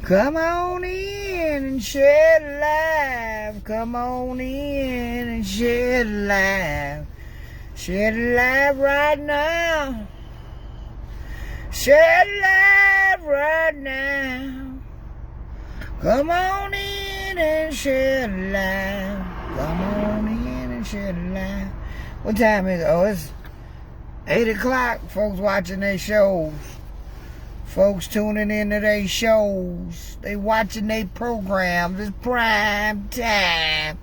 Come on in and share the life. Come on in and share the life. Share the life right now. Share the life right now. Come on in and share the life. Come on in and share the life. What time is it? Oh, it's 8 o'clock. Folks watching their shows. Folks tuning into their shows. They watching their programs. It's prime time.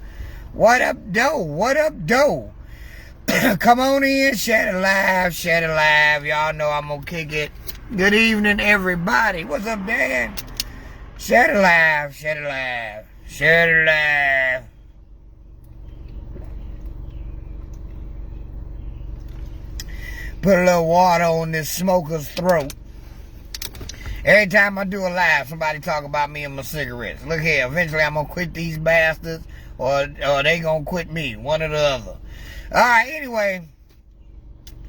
What up, doe? What up, doe? Come on in, share the live, share the live. Y'all know I'm gonna kick it. Good evening, everybody. What's up, Dan? Share the live, share the live, share the live. Put a little water on this smoker's throat. Every time I do a live, somebody talk about me and my cigarettes. Look here, eventually I'm gonna quit these bastards, or they gonna quit me, one or the other. Alright, anyway,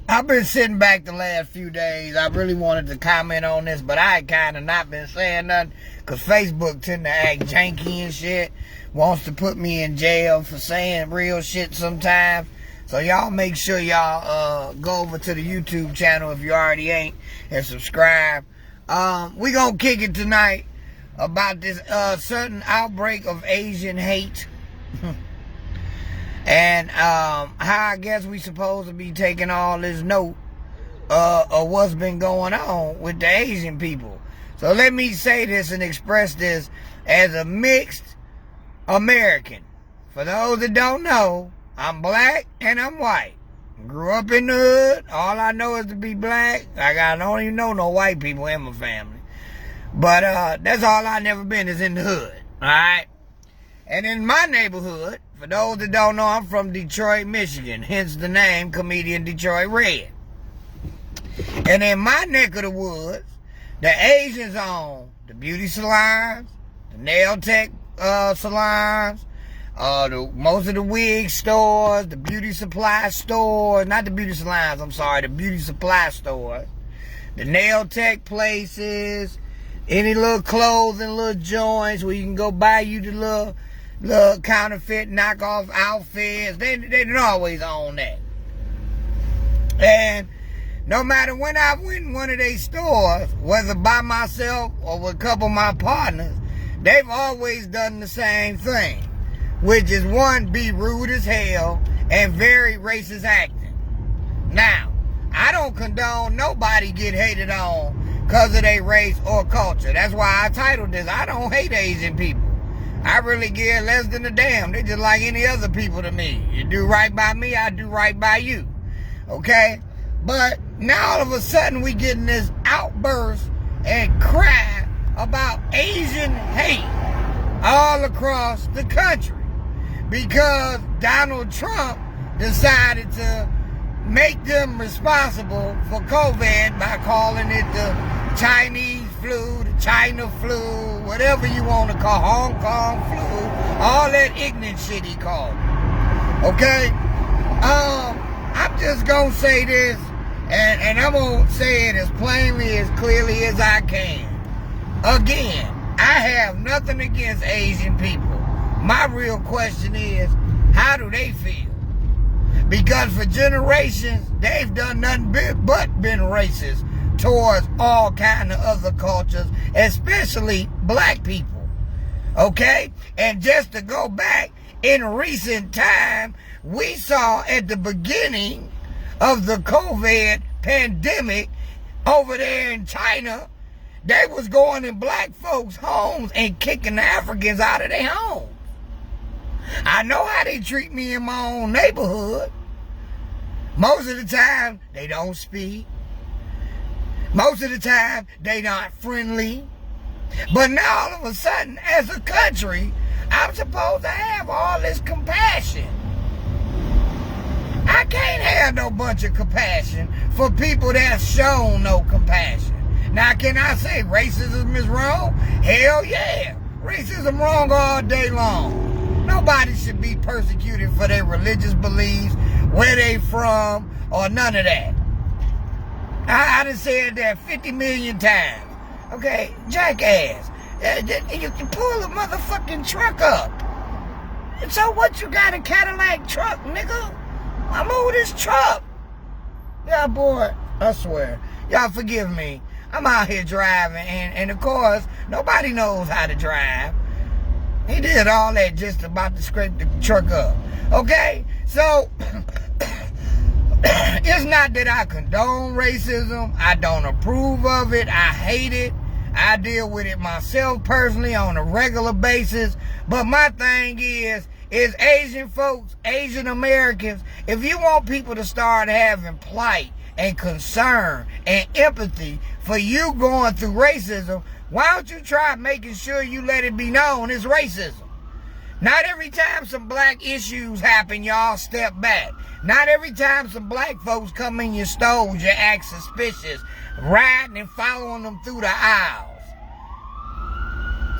I've been sitting back the last few days. I really wanted to comment on this, but I kind of not been saying nothing, because Facebook tend to act janky and shit, wants to put me in jail for saying real shit sometimes. So y'all make sure y'all go over to the YouTube channel if you already ain't, and subscribe. We gonna kick it tonight about this certain outbreak of Asian hate. And how I guess we supposed to be taking all this note of what's been going on with the Asian people. So let me say this and express this as a mixed American. For those that don't know, I'm black and I'm white. Grew up in the hood. All I know is to be black. I don't even know no white people in my family. But that's all I never been is in the hood. Alright? And in my neighborhood, for those that don't know, I'm from Detroit, Michigan. Hence the name Comedian Detroit Red. And in my neck of the woods, the Asians own the beauty salons, the nail tech salons, most of the wig stores, the beauty supply stores, not the beauty salons, I'm sorry, the beauty supply stores, the nail tech places, any little clothes and little joints where you can go buy you the little counterfeit knockoff outfits. They didn't always own that. And no matter when I went in one of their stores, whether by myself or with a couple of my partners, they've always done the same thing, which is one, be rude as hell and very racist acting. Now, I don't condone nobody get hated on because of their race or culture. That's why I titled this, I don't hate Asian people. I really give less than a damn. They just like any other people to me. You do right by me, I do right by you. Okay? But now all of a sudden we getting this outburst and cry about Asian hate all across the country, because Donald Trump decided to make them responsible for COVID by calling it the Chinese flu, the China flu, whatever you want to call, Hong Kong flu, all that ignorant shit he called it. Okay? I'm just gonna say this, and I'm gonna say it as plainly, as clearly as I can. Again, I have nothing against Asian people. My real question is, how do they feel? Because for generations, they've done nothing but been racist towards all kind of other cultures, especially black people. Okay? And just to go back, in recent time, we saw at the beginning of the COVID pandemic over there in China, they was going in black folks' homes and kicking the Africans out of their homes. I know how they treat me in my own neighborhood. Most of the time, they don't speak. Most of the time, they not friendly. But now, all of a sudden, as a country, I'm supposed to have all this compassion. I can't have no bunch of compassion for people that shown no compassion. Now, can I say racism is wrong? Hell yeah. Racism wrong all day long. Nobody should be persecuted for their religious beliefs, where they from, or none of that. I done said that 50 million times. Okay, jackass. You can pull a motherfucking truck up. And so what, you got a Cadillac truck, nigga? I move this truck. Yeah, boy, I swear. Y'all forgive me. I'm out here driving, and of course, nobody knows how to drive. He did all that just about to scrape the truck up. Okay? So, it's not that I condone racism. I don't approve of it. I hate it. I deal with it myself personally on a regular basis. But my thing is Asian folks, Asian Americans, if you want people to start having plight and concern and empathy for you going through racism, why don't you try making sure you let it be known it's racism? Not every time some black issues happen, y'all step back. Not every time some black folks come in your stores, you act suspicious, riding and following them through the aisles.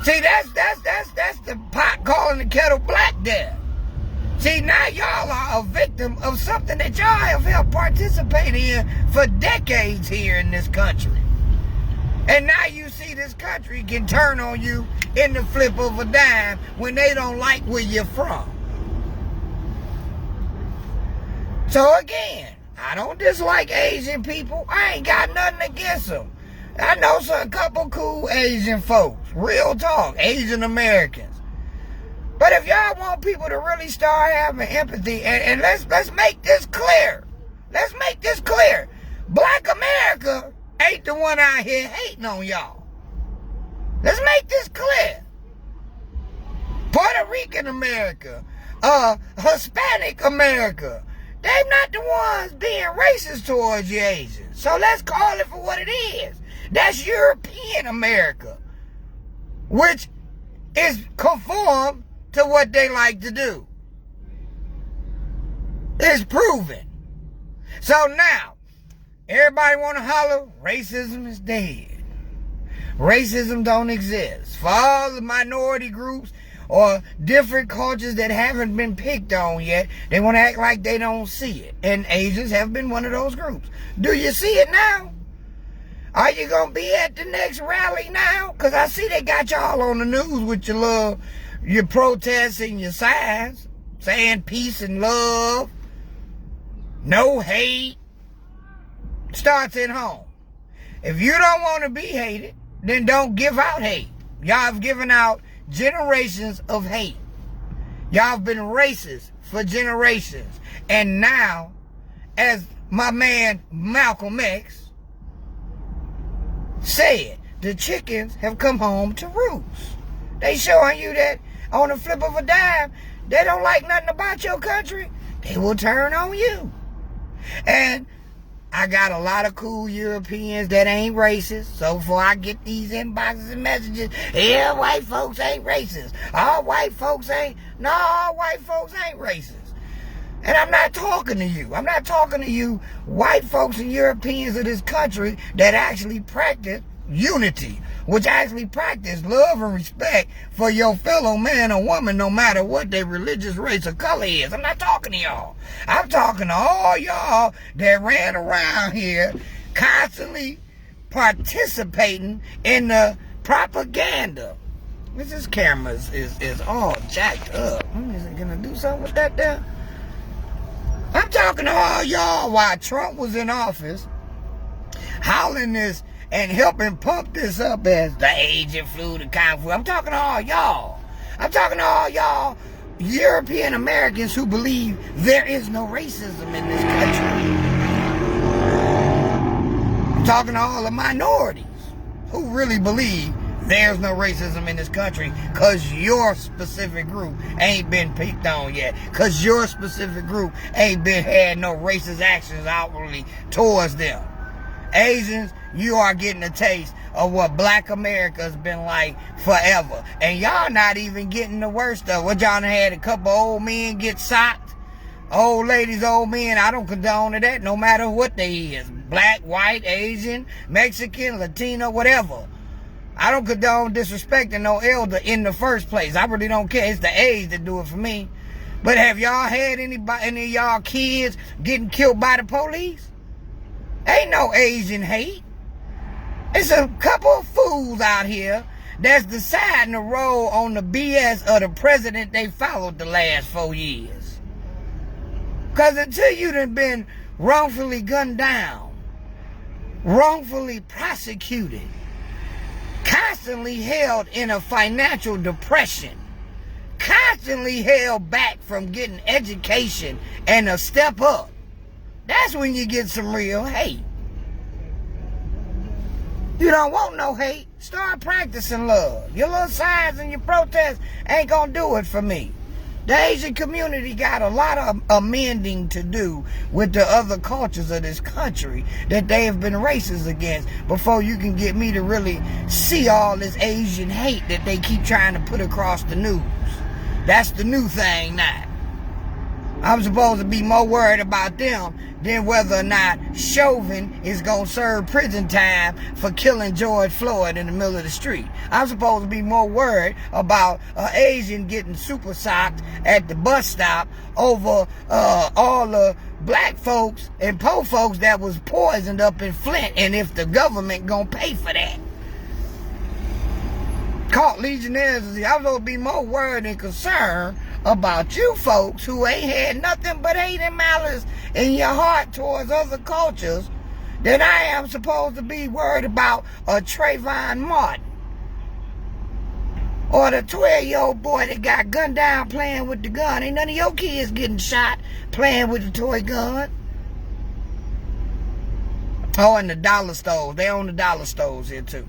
See, that's the pot calling the kettle black there. See, now y'all are a victim of something that y'all have helped participate in for decades here in this country. And now you see this country can turn on you in the flip of a dime when they don't like where you're from. So again, I don't dislike Asian people. I ain't got nothing against them. I know a couple cool Asian folks. Real talk, Asian Americans. But if y'all want people to really start having empathy, and let's make this clear. Let's make this clear. Black America ain't the one out here hating on y'all. Let's make this clear. Puerto Rican America, Hispanic America, they're not the ones being racist towards you Asians. So let's call it for what it is. That's European America, which is conform to what they like to do. It's proven. So now, everybody want to holler, racism is dead. Racism don't exist. For all the minority groups or different cultures that haven't been picked on yet, they want to act like they don't see it. And Asians have been one of those groups. Do you see it now? Are you going to be at the next rally now? Because I see they got y'all on the news with your protests and your signs, saying peace and love, no hate. Starts at home. If you don't want to be hated, then don't give out hate. Y'all have given out generations of hate. Y'all have been racist for generations. And now, as my man Malcolm X said, the chickens have come home to roost. They showing you that on the flip of a dime, they don't like nothing about your country, they will turn on you. And I got a lot of cool Europeans that ain't racist. So before I get these inboxes and messages, yeah, white folks ain't racist. All white folks ain't. No, all white folks ain't racist. And I'm not talking to you. I'm not talking to you white folks and Europeans of this country that actually practice unity, which actually practice love and respect for your fellow man or woman, no matter what their religious race or color is. I'm not talking to y'all. I'm talking to all y'all that ran around here constantly participating in the propaganda. This camera is all jacked up. Is it gonna do something with that there? I'm talking to all y'all while Trump was in office, howling this and helping pump this up as the Asian flu, the kind flu. I'm talking to all y'all. I'm talking to all y'all European Americans who believe there is no racism in this country. I'm talking to all the minorities who really believe there's no racism in this country because your specific group ain't been picked on yet. Because your specific group ain't had no racist actions outwardly towards them. Asians, you are getting a taste of what black America's been like forever. And y'all not even getting the worst of it. What y'all done had a couple old men get socked? Old ladies, old men, I don't condone to that no matter what they is. Black, white, Asian, Mexican, Latino, whatever. I don't condone disrespecting no elder in the first place. I really don't care. It's the age that do it for me. But have y'all had any of y'all kids getting killed by the police? Ain't no Asian hate. It's a couple of fools out here that's deciding to roll on the BS of the president they followed the last 4 years. Because until you done been wrongfully gunned down, wrongfully prosecuted, constantly held in a financial depression, constantly held back from getting education and a step up, that's when you get some real hate. You don't want no hate. Start practicing love. Your little signs and your protests ain't gonna do it for me. The Asian community got a lot of amending to do with the other cultures of this country that they have been racist against before you can get me to really see all this Asian hate that they keep trying to put across the news. That's the new thing now. I'm supposed to be more worried about them than whether or not Chauvin is going to serve prison time for killing George Floyd in the middle of the street. I'm supposed to be more worried about an Asian getting super socked at the bus stop over all the black folks and poor folks that was poisoned up in Flint, and if the government going to pay for that. Caught Legionnaires. I'm supposed to be more worried and concerned about you folks who ain't had nothing but hate and malice in your heart towards other cultures than I am supposed to be worried about a Trayvon Martin or the 12-year-old boy that got gunned down playing with the gun. Ain't none of your kids getting shot playing with the toy gun. Oh, and the dollar stores. They own the dollar stores here too.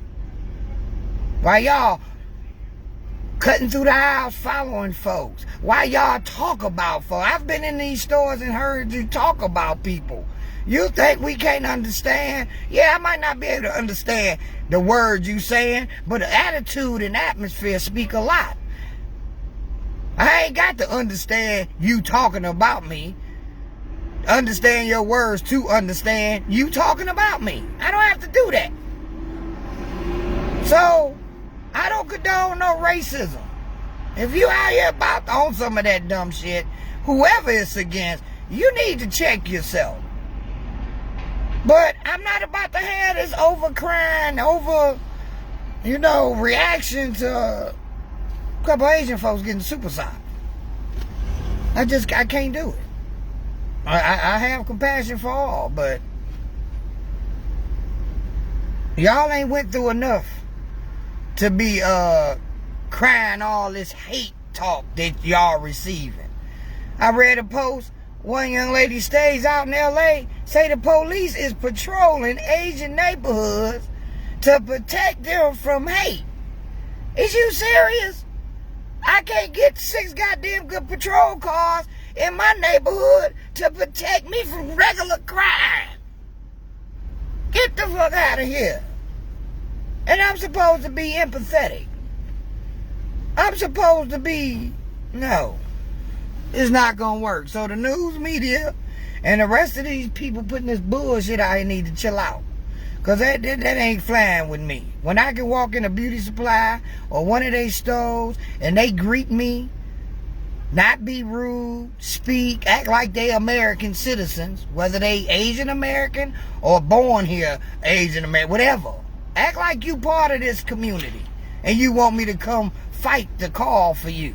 Why y'all cutting through the aisles following folks? Why y'all talk about folks? I've been in these stores and heard you talk about people. You think we can't understand? Yeah, I might not be able to understand the words you saying, but the attitude and atmosphere speak a lot. I ain't got to understand you talking about me. Understand your words to understand you talking about me. I don't have to do that. So I don't condone no racism. If you out here about to own some of that dumb shit, whoever it's against, you need to check yourself. But I'm not about to have this over crying, over, reaction to a couple Asian folks getting super socked. I can't do it. I have compassion for all, but y'all ain't went through enough to be crying all this hate talk that y'all receiving. I read a post, one young lady stays out in LA, say the police is patrolling Asian neighborhoods to protect them from hate. Is you serious? I can't get 6 goddamn good patrol cars in my neighborhood to protect me from regular crime. Get the fuck out of here. And I'm supposed to be empathetic. I'm supposed to be, no. It's not going to work. So the news media and the rest of these people putting this bullshit out here need to chill out. Because that ain't flying with me. When I can walk in a beauty supply or one of their stores and they greet me, not be rude, speak, act like they American citizens, whether they Asian American or born here Asian American, whatever. Act like you part of this community and you want me to come fight the call for you.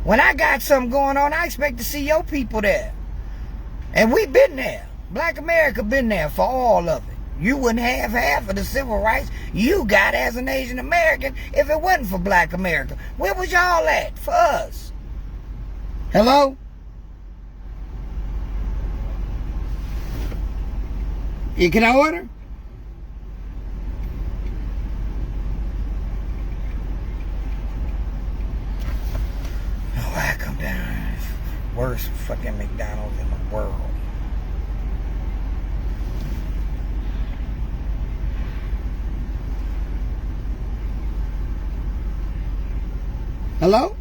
When I got something going on, I expect to see your people there. And we been there. Black America been there for all of it. You wouldn't have half of the civil rights you got as an Asian American if it wasn't for Black America. Where was y'all at for us? Hello? Yeah, can I order? Oh, I come down. Worst fucking McDonald's in the world. Hello?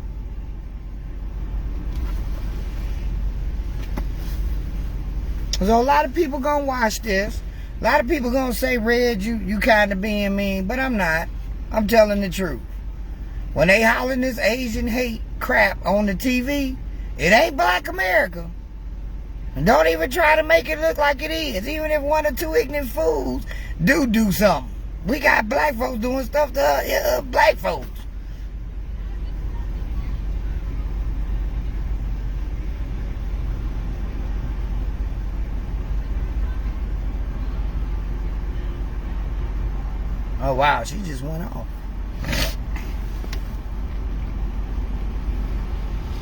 So a lot of people gonna watch this. A lot of people gonna say, Red, you kind of being mean, but I'm not. I'm telling the truth. When they hollering this Asian hate crap on the TV, it ain't Black America. And don't even try to make it look like it is. Even if one or two ignorant fools do something. We got black folks doing stuff to black folks. Oh, wow, she just went off.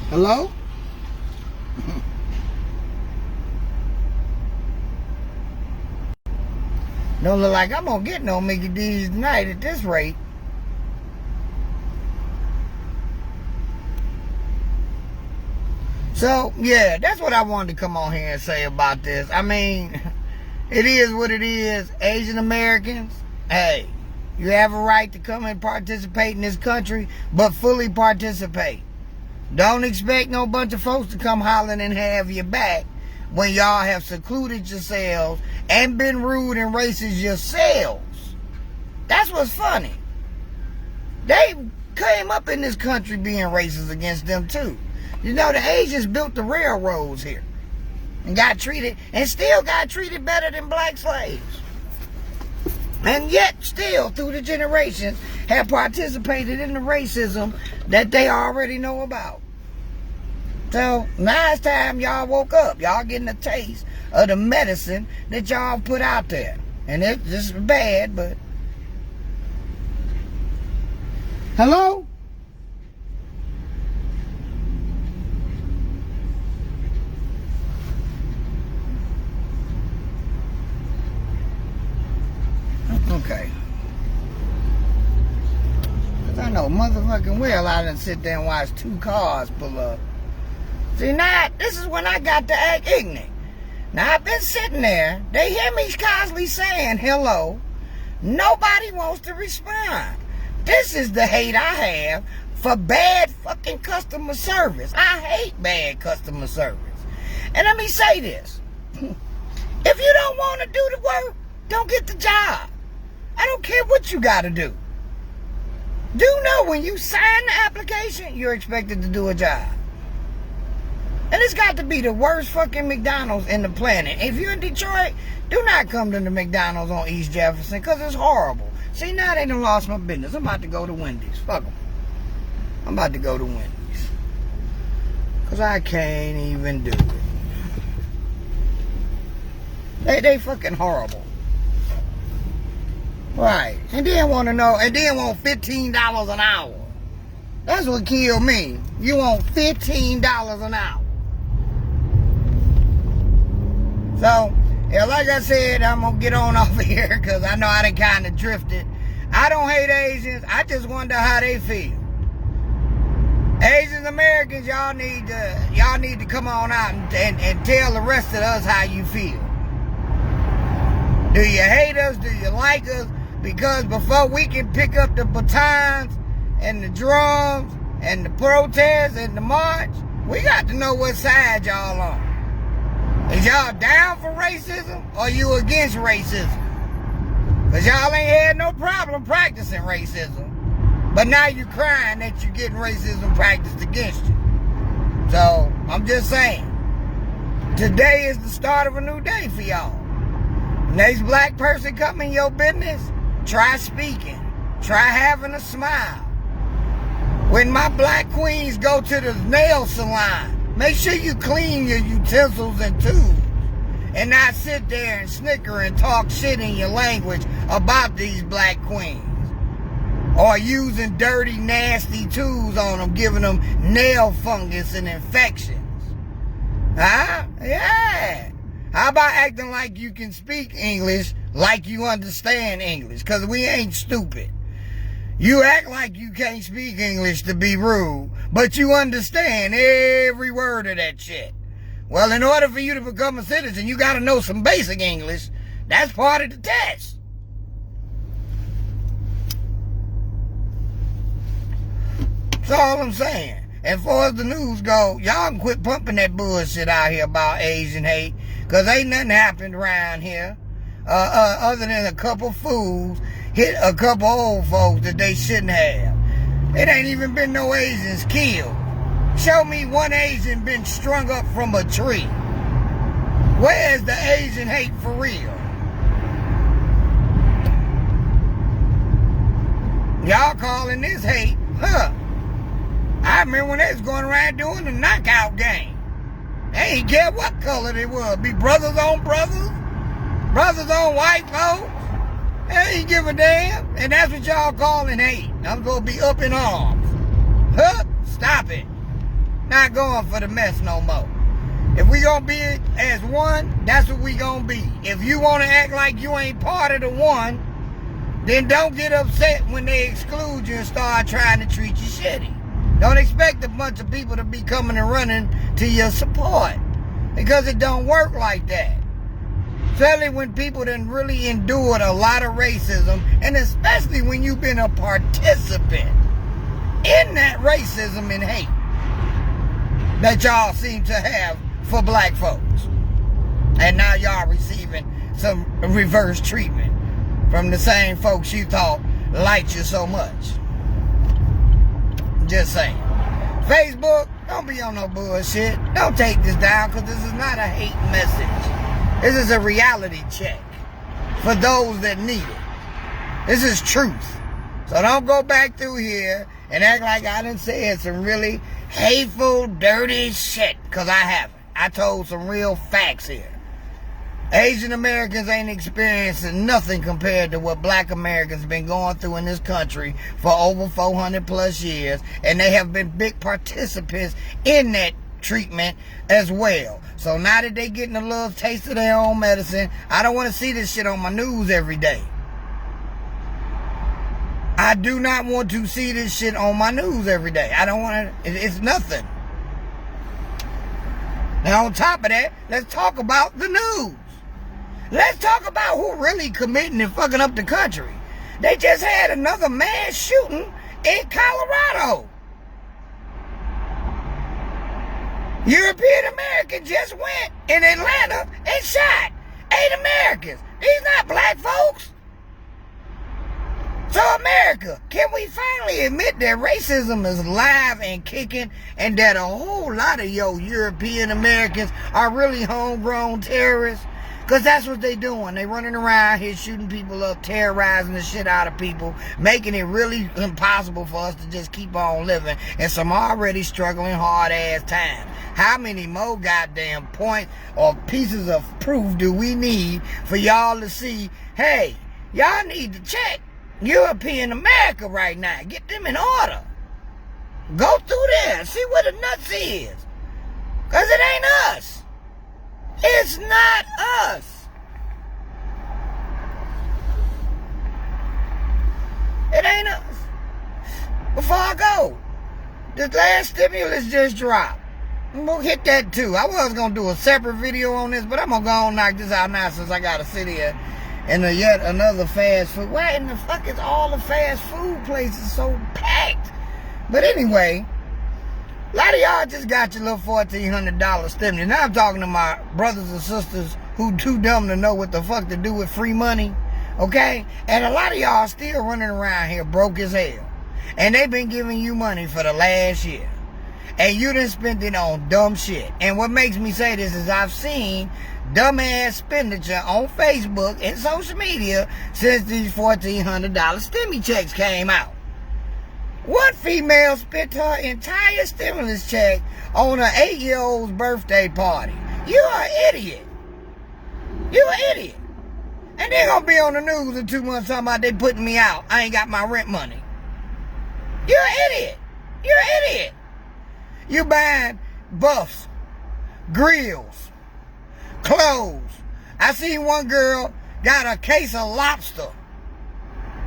Hello? Don't look like I'm gonna get no Mickey D's tonight at this rate. So, yeah, that's what I wanted to come on here and say about this. I mean, it is what it is. Asian Americans, hey, you have a right to come and participate in this country, but fully participate. Don't expect no bunch of folks to come hollering and have your back when y'all have secluded yourselves and been rude and racist yourselves. That's what's funny. They came up in this country being racist against them too. You know, the Asians built the railroads here and got treated, and still got treated better than black slaves. And yet, still, through the generations, have participated in the racism that they already know about. So, now it's time y'all woke up. Y'all getting a taste of the medicine that y'all put out there. And it's just bad, but... Hello? Okay. Cause I know motherfucking well I done sit there and watch 2 cars pull up. See, now, this is when I got to act ignorant. Now, I've been sitting there. They hear me constantly saying hello. Nobody wants to respond. This is the hate I have for bad fucking customer service. I hate bad customer service. And let me say this. If you don't want to do the work, don't get the job. I don't care what you got to do. Do know when you sign the application, you're expected to do a job. And it's got to be the worst fucking McDonald's in the planet. If you're in Detroit, do not come to the McDonald's on East Jefferson, because it's horrible. See, now they done lost my business. I'm about to go to Wendy's. Fuck them. I'm about to go to Wendy's. Because I can't even do it. They fucking horrible. Right. And then want to know, and then want $15 an hour. That's what killed me. You want $15 an hour. So, yeah, like I said, I'm going to get on off of here because I know I done kind of drifted. I don't hate Asians. I just wonder how they feel. Asian Americans, y'all need to come on out and tell the rest of us how you feel. Do you hate us? Do you like us? Because before we can pick up the batons and the drums and the protests and the march, we got to know what side y'all on. Is y'all down for racism or you against racism? Because y'all ain't had no problem practicing racism. But now you crying that you're getting racism practiced against you. So, I'm just saying, today is the start of a new day for y'all. Next black person come in your business, try speaking. Try having a smile. When my black queens go to the nail salon, make sure you clean your utensils and tools and not sit there and snicker and talk shit in your language about these black queens. Or using dirty, nasty tools on them, giving them nail fungus and infections. Huh? Yeah. How about acting like you can speak English like you understand English? Because we ain't stupid. You act like you can't speak English to be rude, but you understand every word of that shit. Well, in order for you to become a citizen, you got to know some basic English. That's part of the test. That's all I'm saying. And far as the news go, y'all can quit pumping that bullshit out here about Asian hate, because ain't nothing happened around here other than a couple fools hit a couple old folks that they shouldn't have. It ain't even been no Asians killed. Show me one Asian been strung up from a tree. Where's the Asian hate for real? calling this hate, I remember when they was going around doing the knockout game. They ain't care what color they was. Be brothers on brothers, brothers on white folks. They ain't give a damn. And that's what y'all calling hate. I'm going to be up in arms. Stop it. Not going for the mess no more. If we going to be as one, that's what we going to be. If you want to act like you ain't part of the one, then don't get upset when they exclude you and start trying to treat you shitty. Don't expect a bunch of people to be coming and running to your support, because it don't work like that. Especially when people done really endured a lot of racism, and especially when you've been a participant in that racism and hate that y'all seem to have for black folks. And now y'all receiving some reverse treatment from the same folks you thought liked you so much. Just saying. Facebook, don't be on no bullshit. Don't take this down, because this is not a hate message. This is a reality check for those that need it. This is truth. So don't go back through here and act like I done said some really hateful, dirty shit, because I haven't. I told some real facts here. Asian Americans ain't experiencing nothing compared to what black Americans been going through in this country for over 400 plus years, and they have been big participants in that treatment as well. So now that they getting a little taste of their own medicine, I don't want to see this shit on my news every day. I do not want to see this shit on my news every day. I don't want to. It's nothing. Now on top of that, let's talk about the news. Let's talk about who really committing and fucking up the country. They just had another mass shooting in Colorado. European American just went in Atlanta and shot 8 Americans. These not black folks. So America, can we finally admit that racism is live and kicking, and that a whole lot of your European Americans are really homegrown terrorists? Because that's what they doing. They running around here shooting people up, terrorizing the shit out of people, making it really impossible for us to just keep on living in some already struggling hard-ass times. How many more goddamn points or pieces of proof do we need for y'all to see, hey, y'all need to check European America right now. Get them in order. Go through there. See what the nuts is. Because it ain't us. It's not us. It ain't us. Before I go, the last stimulus just dropped. I'm going to hit that too. I was going to do a separate video on this, but I'm going to go and knock this out now since I got to sit here in yet another fast food. Why in the fuck is all the fast food places so packed? But anyway, a lot of y'all just got your little $1,400 stimulus. Now I'm talking to my brothers and sisters who too dumb to know what the fuck to do with free money. Okay? And a lot of y'all still running around here broke as hell. And they've been giving you money for the last year. And you done spent it on dumb shit. And what makes me say this is I've seen dumbass expenditure on Facebook and social media since these $1,400 stimmy checks came out. One female spent her entire stimulus check on her 8-year-old's birthday party. You're an idiot. You're an idiot. And they're going to be on the news in 2 months talking about they putting me out. I ain't got my rent money. You're an idiot. You're an idiot. You buying buffs, grills, clothes. I seen one girl got a case of lobster.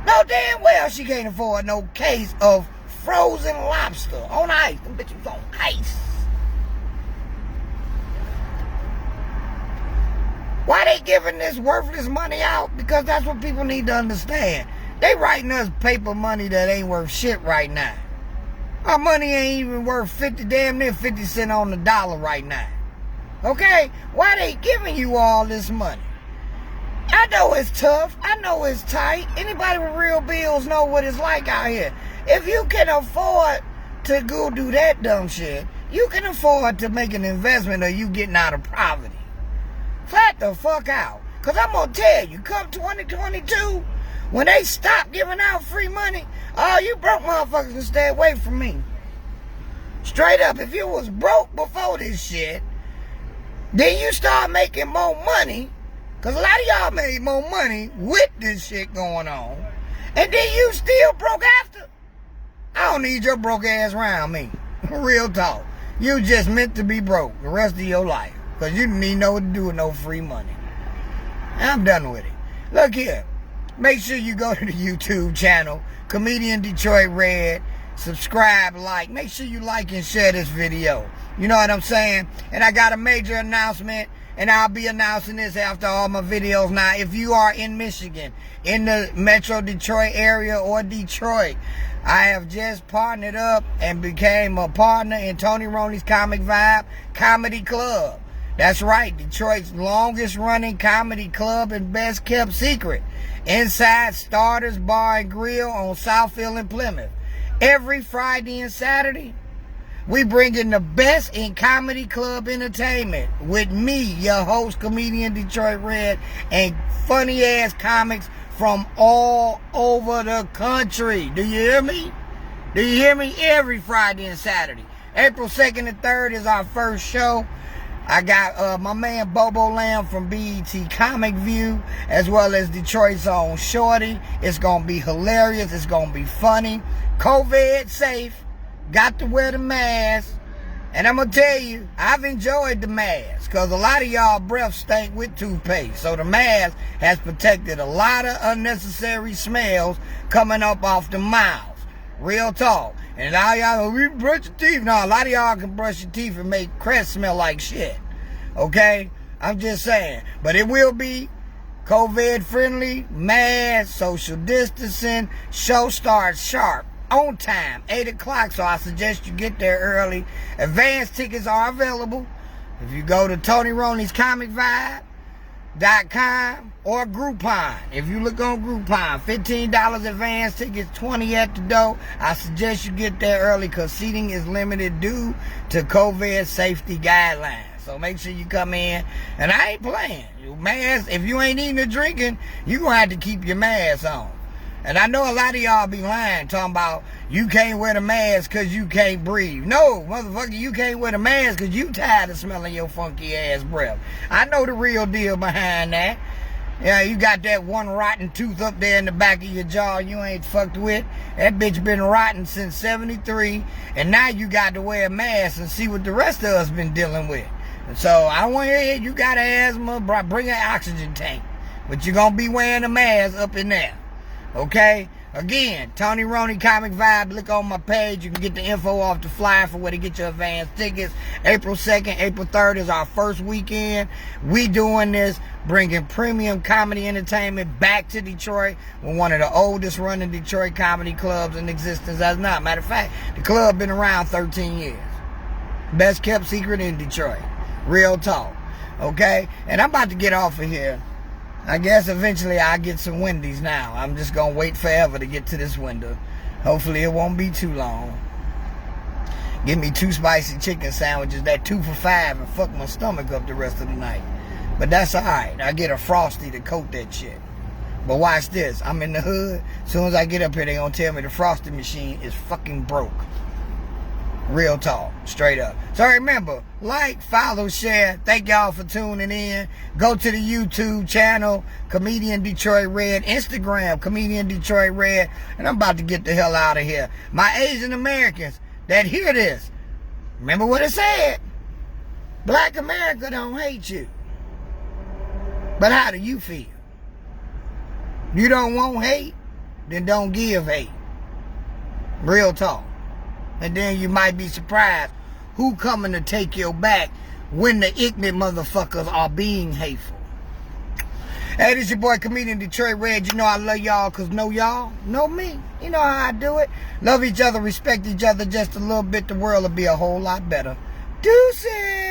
No damn well she can't afford no case of frozen lobster on ice. Them bitches on ice. Why they giving this worthless money out? Because that's what people need to understand. They writing us paper money that ain't worth shit right now. Our money ain't even worth 50, damn near 50 cents on the dollar right now. Okay? Why they giving you all this money? I know it's tough. I know it's tight. Anybody with real bills know what it's like out here. If you can afford to go do that dumb shit, you can afford to make an investment or you getting out of poverty. Flat the fuck out. Because I'm going to tell you, come 2022, when they stop giving out free money, All you broke motherfuckers can stay away from me. Straight up, if you was broke before this shit, then you start making more money, because a lot of y'all made more money with this shit going on, and then you still broke after. I don't need your broke ass around me. Real talk. You just meant to be broke the rest of your life, because you didn't even know what to do with no free money. I'm done with it. Look here. Make sure you go to the YouTube channel, Comedian Detroit Red. Subscribe, like. Make sure you like and share this video. You know what I'm saying? And I got a major announcement, and I'll be announcing this after all my videos. Now, if you are in Michigan, in the Metro Detroit area or Detroit, I have just partnered up and became a partner in Tony Roney's Comic Vibe Comedy Club. That's right, Detroit's longest running comedy club and best kept secret. Inside Starters Bar and Grill on Southfield and Plymouth. Every Friday and Saturday, we bring in the best in comedy club entertainment with me, your host, Comedian Detroit Red, and funny ass comics from all over the country. Do you hear me? Do you hear me? Every Friday and Saturday. April 2nd and 3rd is our first show. I got my man Bobo Lamb from BET Comic View, as well as Detroit's own Shorty. It's going to be hilarious. It's going to be funny. COVID safe. Got to wear the mask. And I'm going to tell you, I've enjoyed the mask, because a lot of y'all breath stink with toothpaste. So the mask has protected a lot of unnecessary smells coming up off the mouths. Real talk. And all y'all, we brush your teeth. No, a lot of y'all can brush your teeth and make crest smell like shit. Okay? I'm just saying. But it will be COVID friendly, mask, social distancing. Show starts sharp. On time, 8 o'clock, so I suggest you get there early. Advance tickets are available. If you go to Tony Roney's Comic Vibe.com or Groupon. If you look on Groupon, $15 advance tickets, $20 at the door. I suggest you get there early, because seating is limited due to COVID safety guidelines. So make sure you come in. And I ain't playing. Your mask, if you ain't eating or drinking, you're going to have to keep your mask on. And I know a lot of y'all be lying, talking about you can't wear the mask because you can't breathe. No, motherfucker, you can't wear the mask because you tired of smelling your funky ass breath. I know the real deal behind that. Yeah, you got that one rotten tooth up there in the back of your jaw you ain't fucked with. That bitch been rotten since 73, and now you got to wear a mask and see what the rest of us been dealing with. And so I want to hear you got asthma, bring an oxygen tank. But you're going to be wearing a mask up in there. Okay? Again, Tony Roney Comic Vibe. Look on my page. You can get the info off the flyer for where to get your advance tickets. April 2nd, April 3rd is our first weekend. We doing this, bringing premium comedy entertainment back to Detroit. We're one of the oldest running Detroit comedy clubs in existence as now. Matter of fact, the club been around 13 years. Best kept secret in Detroit. Real talk. Okay? And I'm about to get off of here. I guess eventually I'll get some Wendy's now. I'm just going to wait forever to get to this window. Hopefully it won't be too long. Give me 2 spicy chicken sandwiches, that 2 for $5, and fuck my stomach up the rest of the night. But that's alright. I get a Frosty to coat that shit. But watch this. I'm in the hood. As soon as I get up here, they going to tell me the Frosty machine is fucking broke. Real talk. Straight up. So remember, like, follow, share. Thank y'all for tuning in. Go to the YouTube channel, Comedian Detroit Red. Instagram, Comedian Detroit Red. And I'm about to get the hell out of here. My Asian Americans that hear this, remember what it said. Black America don't hate you. But how do you feel? You don't want hate? Then don't give hate. Real talk. And then you might be surprised who coming to take your back when the ignorant motherfuckers are being hateful. Hey, this your boy, Comedian Detroit Red. You know I love y'all because know y'all know me. You know how I do it. Love each other, respect each other just a little bit. The world will be a whole lot better. Deuces.